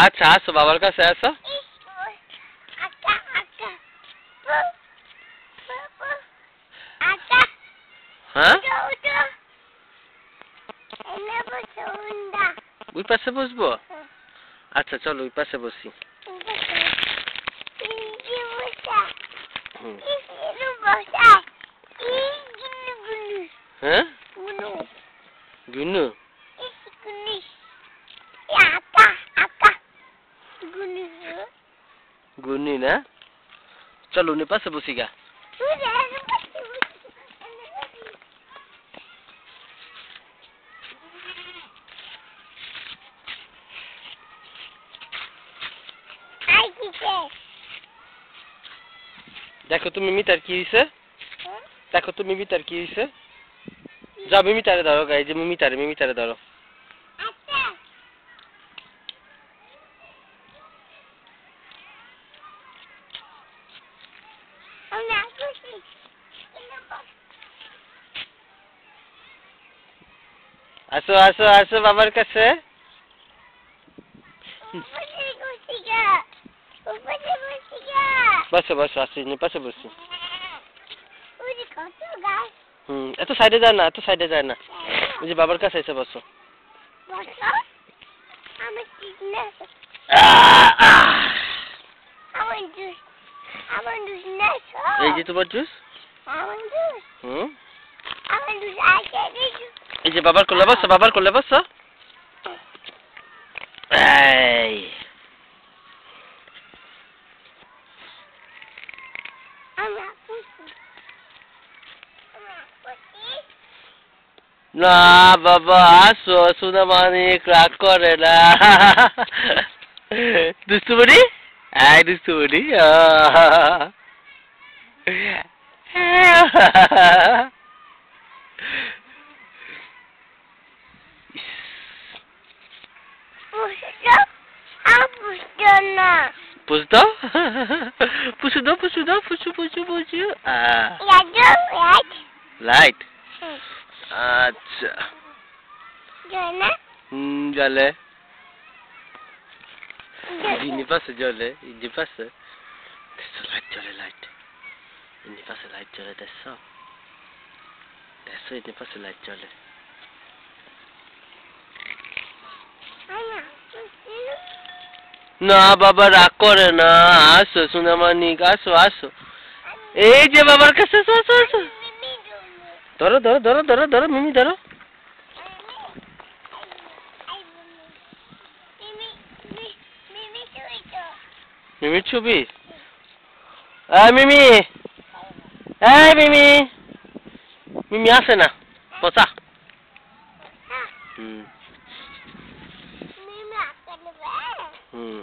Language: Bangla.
আচ্ছা আসো বাবার কাছে আসো। হ্যাঁ ওই পাশে বসবো। আচ্ছা চলো ওই পাশে বসি। হ্যাঁ গুনু গুনি না চলো উনি পাশে বসি গা। দেখো তুমি মিটার কি হইছে, দেখো তুমি মিটার কি হইছে। যাও মিমিটারে ধরো গাই, যে মিমিটারে ধরো। আসো আসো আসো বাবার কাছে। বসো বসো আসি পাশে বসি। এত সাইডে যায় না, এত সাইডে যায় না। ওই যে বাবার কাছে এসে বসো। এই যে তোমার জুস। এই যে বাবার কোলে বসো, বাবার কোলে বসো। এই না বাবা আসো, সোনা মানিক রাগ করে না। দুষ্টুমণি এই দুষ্টুমণি। পুষো দাও পুষো দাও পুষো দাও পুষো পুষো পুষো। লাইট আচ্ছা জলে ইনি পাশে জলে, ইনি পাশে লাইট জলে, লাইট ইনি পাশে লাইট জলে। দেখছো দেখছো ইনি পাশে লাইট জলে। না বাবা রাগ করে না, আসো সোনামানিক আসো আসো। এই যে বাবার কাছে আসো আসো আসো। ধরো ধরো ধরো ধরো ধরো মিমি ধরো। মিমির ছবি। মিমি মিমি মিমি আসে না পচা। হুম